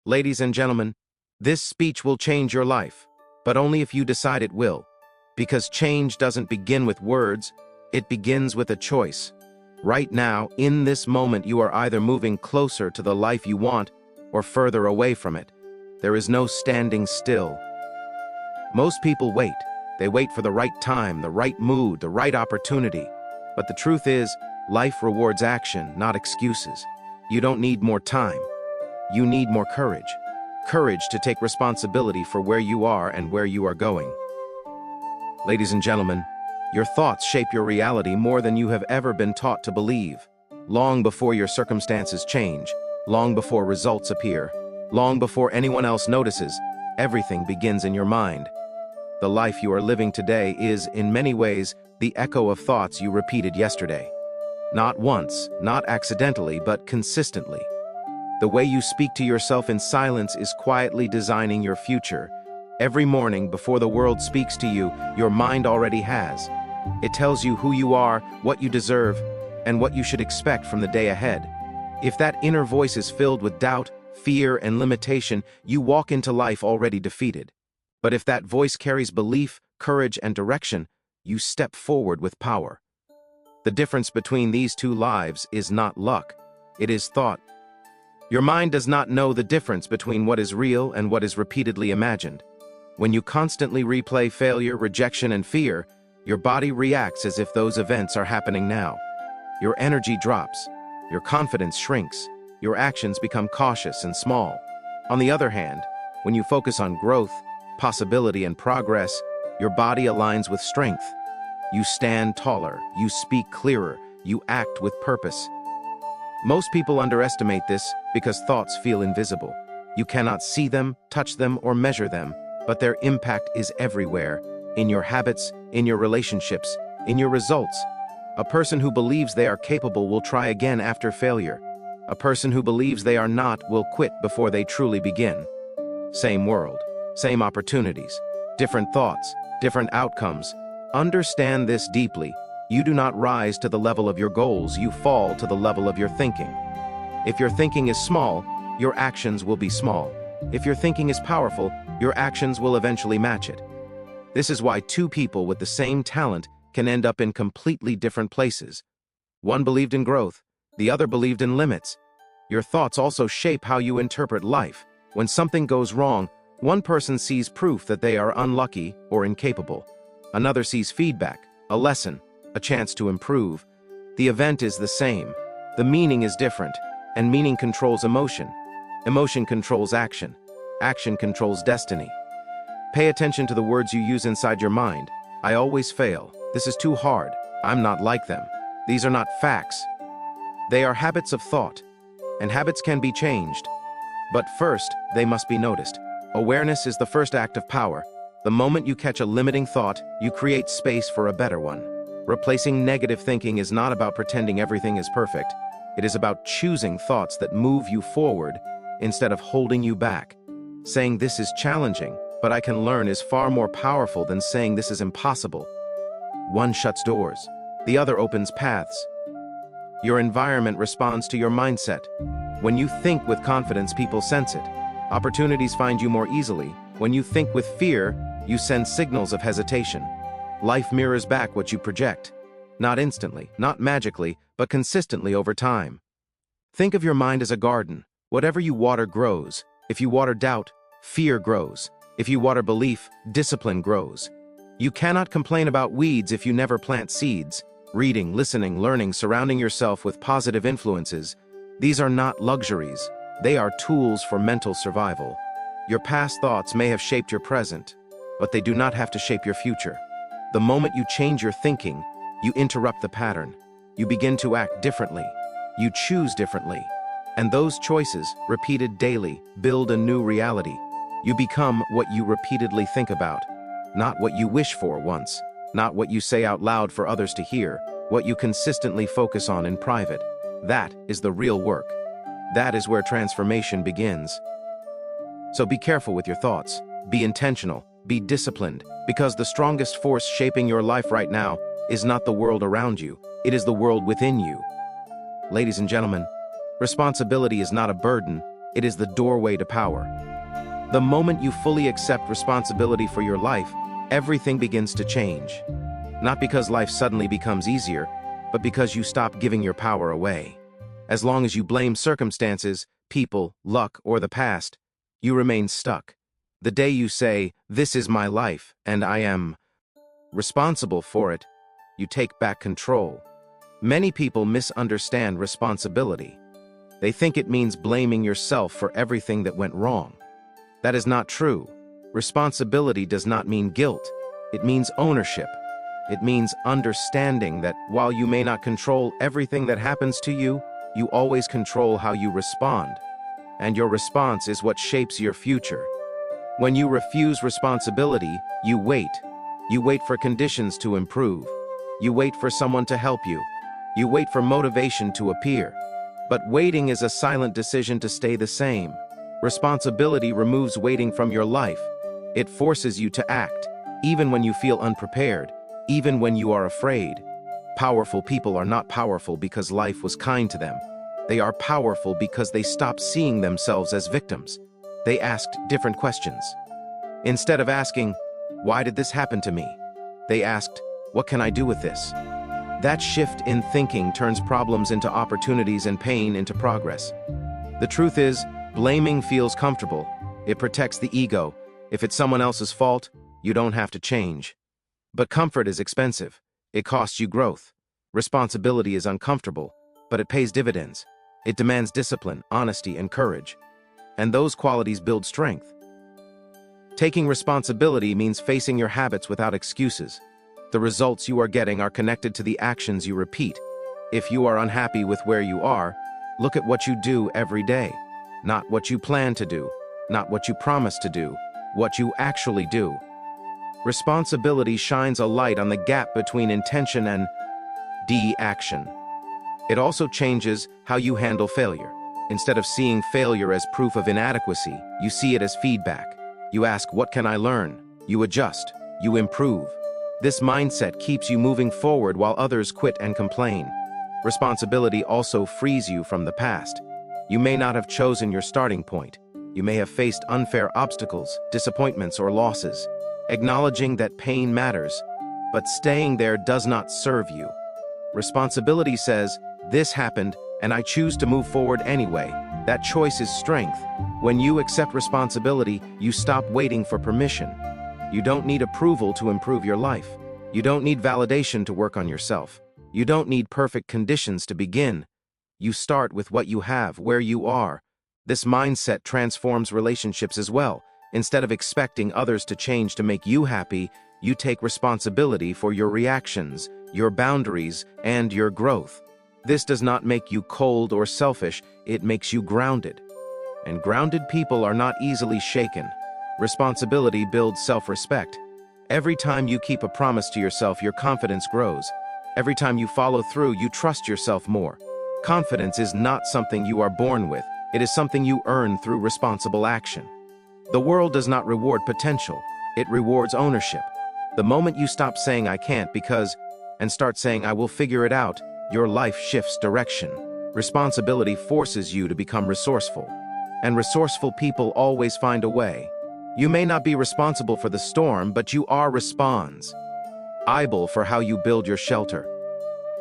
Ladies and gentlemen, this speech will change your life, but only if you decide it will. Because change doesn't begin with words, it begins with a choice. Right now, in this moment, you are either moving closer to the life you want or further away from it. There is no standing still. Most people wait. They wait for the right time, the right mood, the right opportunity. But the truth is, life rewards action, not excuses. You don't need more time. You need more courage. Courage to take responsibility for where you are and where you are going. Ladies and gentlemen, your thoughts shape your reality more than you have ever been taught to believe. Long before your circumstances change, long before results appear, long before anyone else notices, everything begins in your mind. The life you are living today is, in many ways, the echo of thoughts you repeated yesterday. Not once, not accidentally, but consistently. The way you speak to yourself in silence is quietly designing your future. Every morning, before the world speaks to you, your mind already has. It tells you who you are, what you deserve, and what you should expect from the day ahead. If that inner voice is filled with doubt, fear, and limitation, you walk into life already defeated. But if that voice carries belief, courage, and direction, you step forward with power. The difference between these two lives is not luck, it is thought. Your mind does not know the difference between what is real and what is repeatedly imagined. When you constantly replay failure, rejection, and fear, your body reacts as if those events are happening now. Your energy drops, your confidence shrinks, your actions become cautious and small. On the other hand, when you focus on growth, possibility, and progress, your body aligns with strength. You stand taller, you speak clearer, you act with purpose. Most people underestimate this because thoughts feel invisible. You cannot see them, touch them, or measure them, but their impact is everywhere, in your habits, in your relationships, in your results. A person who believes they are capable will try again after failure. A person who believes they are not will quit before they truly begin. Same world, same opportunities, different thoughts, different outcomes. Understand this deeply. You do not rise to the level of your goals, you fall to the level of your thinking. If your thinking is small, your actions will be small. If your thinking is powerful, your actions will eventually match it. This is why two people with the same talent can end up in completely different places. One believed in growth, the other believed in limits. Your thoughts also shape how you interpret life. When something goes wrong, one person sees proof that they are unlucky or incapable. Another sees feedback, a lesson, a chance to improve. The event is the same. The meaning is different, and meaning controls emotion. Emotion controls action. Action controls destiny. Pay attention to the words you use inside your mind. I always fail. This is too hard. I'm not like them. These are not facts. They are habits of thought, and habits can be changed. But first, they must be noticed. Awareness is the first act of power. The moment you catch a limiting thought, you create space for a better one. Replacing negative thinking is not about pretending everything is perfect. It is about choosing thoughts that move you forward instead of holding you back. Saying this is challenging, but I can learn is far more powerful than saying this is impossible. One shuts doors, the other opens paths. Your environment responds to your mindset. When you think with confidence, people sense it. Opportunities find you more easily. When you think with fear, you send signals of hesitation. Life mirrors back what you project. Not instantly, not magically, but consistently over time. Think of your mind as a garden. Whatever you water grows. If you water doubt, fear grows. If you water belief, discipline grows. You cannot complain about weeds if you never plant seeds. Reading, listening, learning, surrounding yourself with positive influences. These are not luxuries. They are tools for mental survival. Your past thoughts may have shaped your present, but they do not have to shape your future. The moment you change your thinking, you interrupt the pattern. You begin to act differently. You choose differently. And those choices, repeated daily, build a new reality. You become what you repeatedly think about, not what you wish for once, not what you say out loud for others to hear, what you consistently focus on in private. That is the real work. That is where transformation begins. So be careful with your thoughts. Be intentional. Be disciplined, because the strongest force shaping your life right now is not the world around you, it is the world within you. Ladies and gentlemen, responsibility is not a burden, It is the doorway to power. The moment you fully accept responsibility for your life, everything begins to change. Not because life suddenly becomes easier, but because you stop giving your power away. As long as you blame circumstances, people, luck, or the past, you remain stuck. The day you say, "This is my life, and I am responsible for it," you take back control. Many people misunderstand responsibility. They think it means blaming yourself for everything that went wrong. That is not true. Responsibility does not mean guilt. It means ownership. It means understanding that while you may not control everything that happens to you, you always control how you respond. And your response is what shapes your future. When you refuse responsibility, you wait. You wait for conditions to improve. You wait for someone to help you. You wait for motivation to appear. But waiting is a silent decision to stay the same. Responsibility removes waiting from your life. It forces you to act, even when you feel unprepared, even when you are afraid. Powerful people are not powerful because life was kind to them. They are powerful because they stopped seeing themselves as victims. They asked different questions. Instead of asking, "Why did this happen to me?" they asked, "What can I do with this?" That shift in thinking turns problems into opportunities and pain into progress. The truth is, blaming feels comfortable. It protects the ego. If it's someone else's fault, you don't have to change. But comfort is expensive. It costs you growth. Responsibility is uncomfortable, but it pays dividends. It demands discipline, honesty, and courage. And those qualities build strength. Taking responsibility means facing your habits without excuses. The results you are getting are connected to the actions you repeat. If you are unhappy with where you are, look at what you do every day. Not what you plan to do, not what you promise to do, what you actually do. Responsibility shines a light on the gap between intention and action. It also changes how you handle failure. Instead of seeing failure as proof of inadequacy, you see it as feedback. You ask, "What can I learn?" You adjust. You improve. This mindset keeps you moving forward while others quit and complain. Responsibility also frees you from the past. You may not have chosen your starting point. You may have faced unfair obstacles, disappointments, or losses. Acknowledging that pain matters, but staying there does not serve you. Responsibility says, "This happened, and I choose to move forward anyway." That choice is strength. When you accept responsibility, you stop waiting for permission. You don't need approval to improve your life. You don't need validation to work on yourself. You don't need perfect conditions to begin. You start with what you have, where you are. This mindset transforms relationships as well. Instead of expecting others to change to make you happy, you take responsibility for your reactions, your boundaries, and your growth. This does not make you cold or selfish, it makes you grounded. And grounded people are not easily shaken. Responsibility builds self-respect. Every time you keep a promise to yourself, your confidence grows. Every time you follow through, you trust yourself more. Confidence is not something you are born with. It is something you earn through responsible action. The world does not reward potential. It rewards ownership. The moment you stop saying "I can't because" and start saying "I will figure it out," your life shifts direction. Responsibility forces you to become resourceful. And resourceful people always find a way. You may not be responsible for the storm, but you are responsible for how you build your shelter.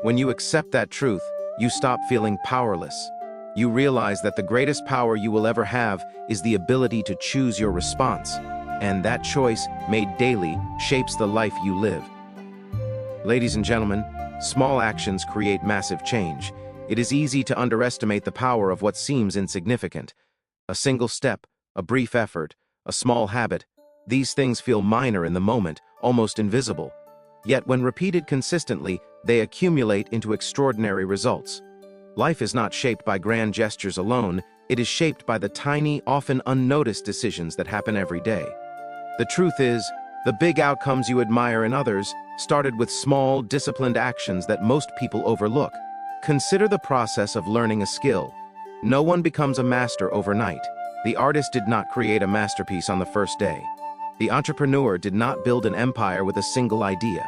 When you accept that truth, you stop feeling powerless. You realize that the greatest power you will ever have is the ability to choose your response. And that choice, made daily, shapes the life you live. Ladies and gentlemen, small actions create massive change. It is easy to underestimate the power of what seems insignificant. A single step, a brief effort, a small habit. These things feel minor in the moment, almost invisible. Yet when repeated consistently, they accumulate into extraordinary results. Life is not shaped by grand gestures alone, it is shaped by the tiny, often unnoticed decisions that happen every day. The truth is, the big outcomes you admire in others started with small, disciplined actions that most people overlook. Consider the process of learning a skill. No one becomes a master overnight. The artist did not create a masterpiece on the first day. The entrepreneur did not build an empire with a single idea.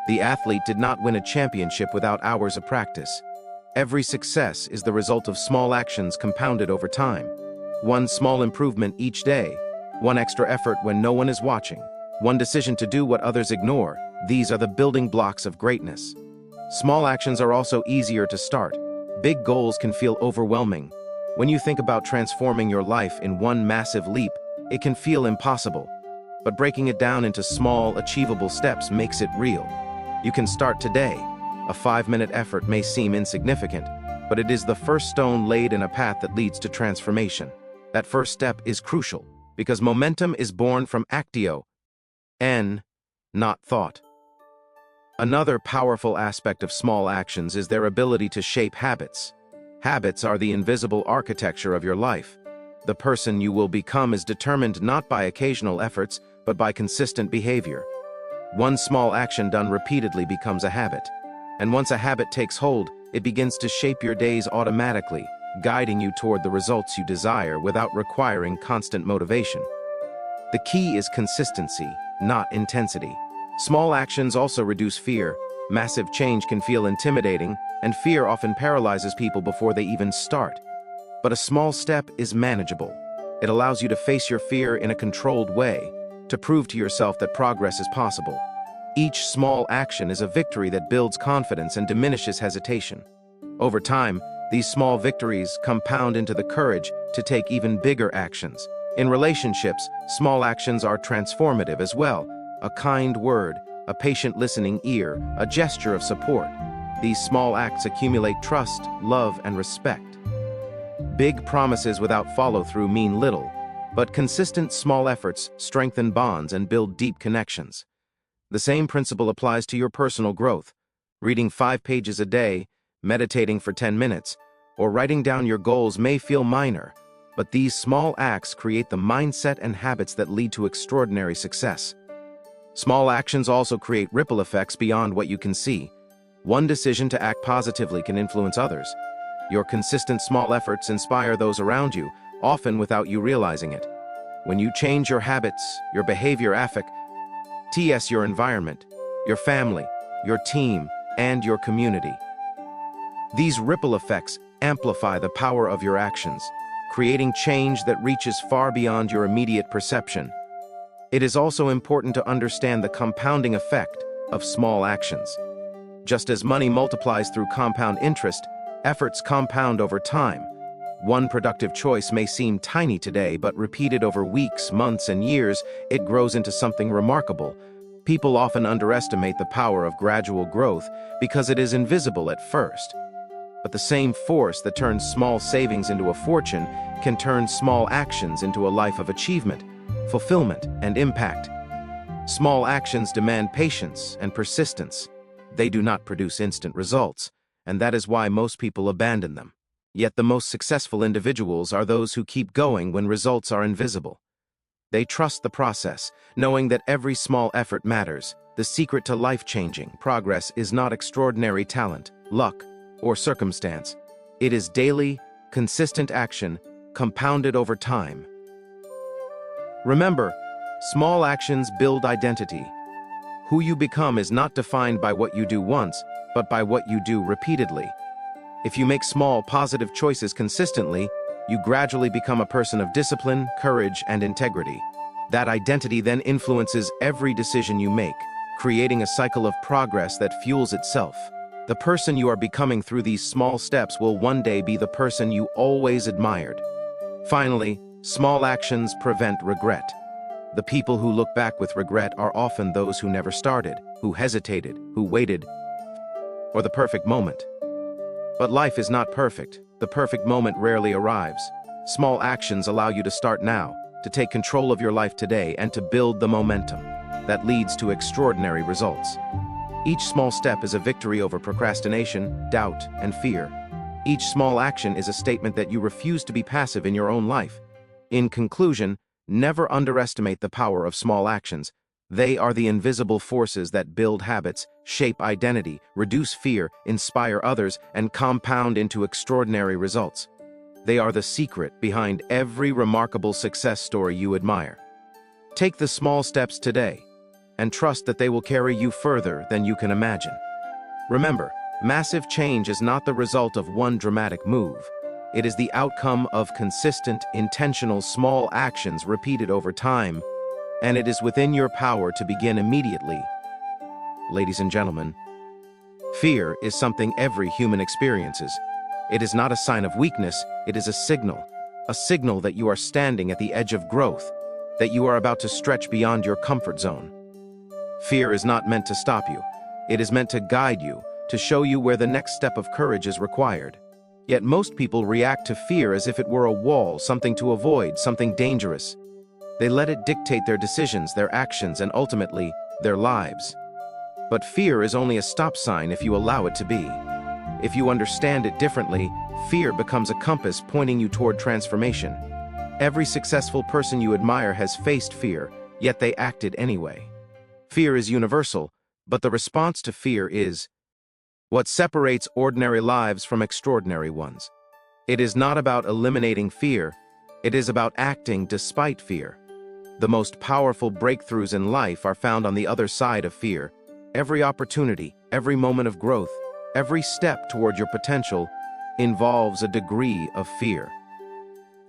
The athlete did not win a championship without hours of practice. Every success is the result of small actions compounded over time. One small improvement each day, one extra effort when no one is watching, one decision to do what others ignore. These are the building blocks of greatness. Small actions are also easier to start. Big goals can feel overwhelming. When you think about transforming your life in one massive leap, it can feel impossible. But breaking it down into small, achievable steps makes it real. You can start today. A 5-minute effort may seem insignificant, but it is the first stone laid in a path that leads to transformation. That first step is crucial, because momentum is born from actio, not thought. Another powerful aspect of small actions is their ability to shape habits. Habits are the invisible architecture of your life. The person you will become is determined not by occasional efforts, but by consistent behavior. One small action done repeatedly becomes a habit. And once a habit takes hold, it begins to shape your days automatically, guiding you toward the results you desire without requiring constant motivation. The key is consistency, not intensity. Small actions also reduce fear. Massive change can feel intimidating, and fear often paralyzes people before they even start. But a small step is manageable. It allows you to face your fear in a controlled way, to prove to yourself that progress is possible. Each small action is a victory that builds confidence and diminishes hesitation. Over time, these small victories compound into the courage to take even bigger actions. In relationships, small actions are transformative as well. A kind word, a patient listening ear, a gesture of support. These small acts accumulate trust, love, and respect. Big promises without follow-through mean little, but consistent small efforts strengthen bonds and build deep connections. The same principle applies to your personal growth. Reading 5 pages a day, meditating for 10 minutes, or writing down your goals may feel minor, but these small acts create the mindset and habits that lead to extraordinary success. Small actions also create ripple effects beyond what you can see. One decision to act positively can influence others. Your consistent small efforts inspire those around you, often without you realizing it. When you change your habits, your behavior affects your environment, your family, your team, and your community. These ripple effects amplify the power of your actions, creating change that reaches far beyond your immediate perception. It is also important to understand the compounding effect of small actions. Just as money multiplies through compound interest, efforts compound over time. One productive choice may seem tiny today, but repeated over weeks, months, and years, it grows into something remarkable. People often underestimate the power of gradual growth because it is invisible at first. But the same force that turns small savings into a fortune can turn small actions into a life of achievement, fulfillment, and impact. Small actions demand patience and persistence. They do not produce instant results, and that is why most people abandon them. Yet the most successful individuals are those who keep going when results are invisible. They trust the process, knowing that every small effort matters. The secret to life-changing progress is not extraordinary talent, luck, or circumstance. It is daily, consistent action, compounded over time. Remember, small actions build identity. Who you become is not defined by what you do once, but by what you do repeatedly. If you make small, positive choices consistently, you gradually become a person of discipline, courage, and integrity. That identity then influences every decision you make, creating a cycle of progress that fuels itself. The person you are becoming through these small steps will one day be the person you always admired. Finally, small actions prevent regret. The people who look back with regret are often those who never started, who hesitated, who waited for the perfect moment. But life is not perfect. The perfect moment rarely arrives. Small actions allow you to start now, to take control of your life today, and to build the momentum that leads to extraordinary results. Each small step is a victory over procrastination, doubt, and fear. Each small action is a statement that you refuse to be passive in your own life. In conclusion, never underestimate the power of small actions. They are the invisible forces that build habits, shape identity, reduce fear, inspire others, and compound into extraordinary results. They are the secret behind every remarkable success story you admire. Take the small steps today, and trust that they will carry you further than you can imagine. Remember, massive change is not the result of one dramatic move. It is the outcome of consistent, intentional, small actions repeated over time, and it is within your power to begin immediately. Ladies and gentlemen, fear is something every human experiences. It is not a sign of weakness, it is a signal that you are standing at the edge of growth, that you are about to stretch beyond your comfort zone. Fear is not meant to stop you. It is meant to guide you, to show you where the next step of courage is required. Yet most people react to fear as if it were a wall, something to avoid, something dangerous. They let it dictate their decisions, their actions, and ultimately, their lives. But fear is only a stop sign if you allow it to be. If you understand it differently, fear becomes a compass pointing you toward transformation. Every successful person you admire has faced fear, yet they acted anyway. Fear is universal, but the response to fear is what separates ordinary lives from extraordinary ones. It is not about eliminating fear, it is about acting despite fear. The most powerful breakthroughs in life are found on the other side of fear. Every opportunity, every moment of growth, every step toward your potential involves a degree of fear.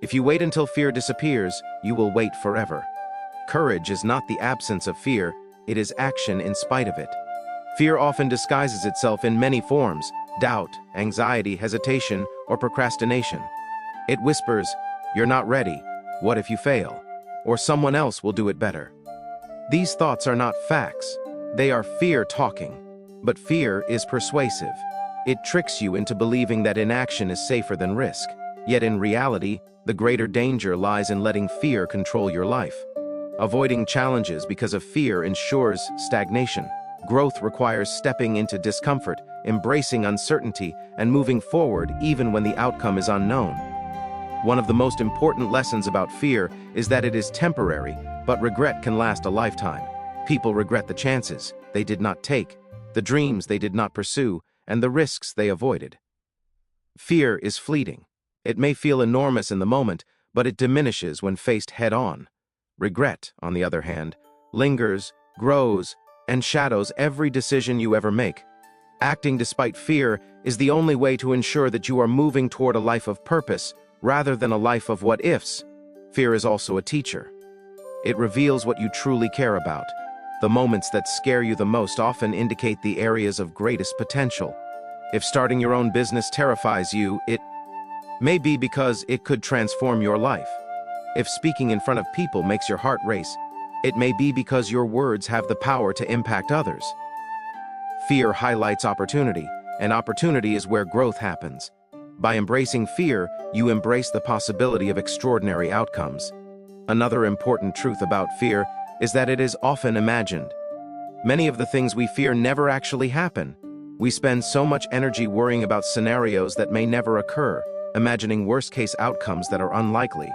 If you wait until fear disappears, you will wait forever. Courage is not the absence of fear, it is action in spite of it. Fear often disguises itself in many forms: doubt, anxiety, hesitation, or procrastination. It whispers, "You're not ready. What if you fail? Or someone else will do it better." These thoughts are not facts. They are fear talking. But fear is persuasive. It tricks you into believing that inaction is safer than risk. Yet in reality, the greater danger lies in letting fear control your life. Avoiding challenges because of fear ensures stagnation. Growth requires stepping into discomfort, embracing uncertainty, and moving forward even when the outcome is unknown. One of the most important lessons about fear is that it is temporary, but regret can last a lifetime. People regret the chances they did not take, the dreams they did not pursue, and the risks they avoided. Fear is fleeting. It may feel enormous in the moment, but it diminishes when faced head-on. Regret, on the other hand, lingers, grows, and shadows every decision you ever make. Acting despite fear is the only way to ensure that you are moving toward a life of purpose rather than a life of what-ifs. Fear is also a teacher. It reveals what you truly care about. The moments that scare you the most often indicate the areas of greatest potential. If starting your own business terrifies you, it may be because it could transform your life. If speaking in front of people makes your heart race, it may be because your words have the power to impact others. Fear highlights opportunity, and opportunity is where growth happens. By embracing fear, you embrace the possibility of extraordinary outcomes. Another important truth about fear is that it is often imagined. Many of the things we fear never actually happen. We spend so much energy worrying about scenarios that may never occur, imagining worst-case outcomes that are unlikely.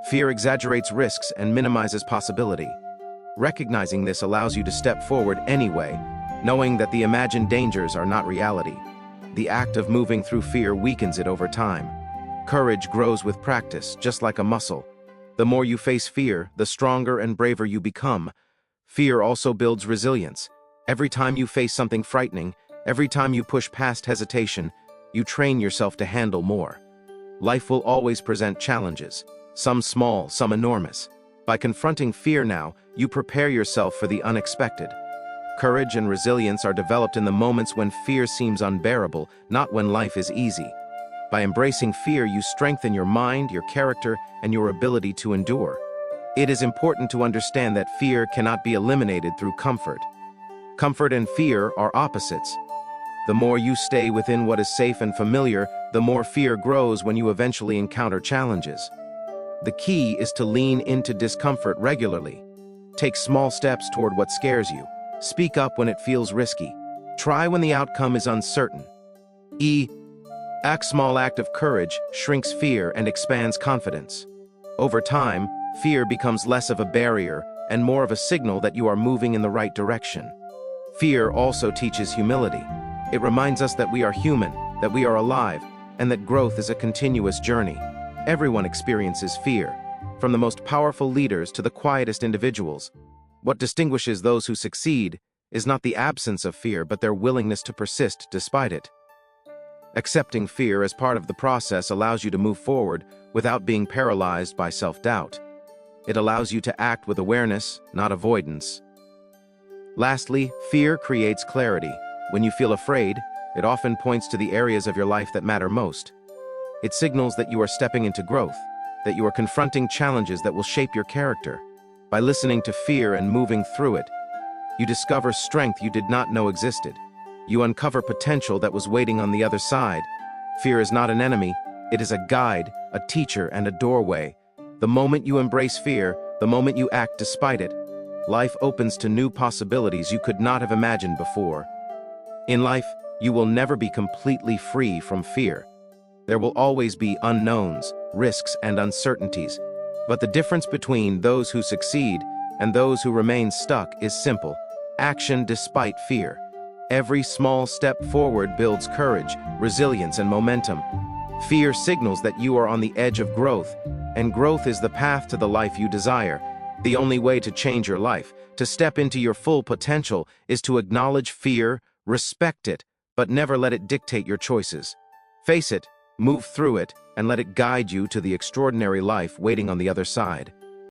Fear exaggerates risks and minimizes possibility. Recognizing this allows you to step forward anyway, knowing that the imagined dangers are not reality. The act of moving through fear weakens it over time. Courage grows with practice, just like a muscle. The more you face fear, the stronger and braver you become. Fear also builds resilience. Every time you face something frightening, every time you push past hesitation, you train yourself to handle more. Life will always present challenges, some small, some enormous. By confronting fear now, you prepare yourself for the unexpected. Courage and resilience are developed in the moments when fear seems unbearable, not when life is easy. By embracing fear, you strengthen your mind, your character, and your ability to endure. It is important to understand that fear cannot be eliminated through comfort. Comfort and fear are opposites. The more you stay within what is safe and familiar, the more fear grows when you eventually encounter challenges. The key is to lean into discomfort regularly. Take small steps toward what scares you. Speak up when it feels risky. Try when the outcome is uncertain. A small act of courage shrinks fear and expands confidence. Over time, fear becomes less of a barrier and more of a signal that you are moving in the right direction. Fear also teaches humility. It reminds us that we are human, that we are alive, and that growth is a continuous journey. Everyone experiences fear, from the most powerful leaders to the quietest individuals. What distinguishes those who succeed is not the absence of fear, but their willingness to persist despite it. Accepting fear as part of the process allows you to move forward without being paralyzed by self-doubt. It allows you to act with awareness, not avoidance. Lastly, fear creates clarity. When you feel afraid, it often points to the areas of your life that matter most. It signals that you are stepping into growth, that you are confronting challenges that will shape your character. By listening to fear and moving through it, you discover strength you did not know existed. You uncover potential that was waiting on the other side. Fear is not an enemy, it is a guide, a teacher, and a doorway. The moment you embrace fear, the moment you act despite it, life opens to new possibilities you could not have imagined before. In life, you will never be completely free from fear. There will always be unknowns, risks, and uncertainties. But the difference between those who succeed and those who remain stuck is simple: action despite fear. Every small step forward builds courage, resilience, and momentum. Fear signals that you are on the edge of growth, and growth is the path to the life you desire. The only way to change your life, to step into your full potential, is to acknowledge fear, respect it, but never let it dictate your choices. Face it, move through it, and let it guide you to the extraordinary life waiting on the other side.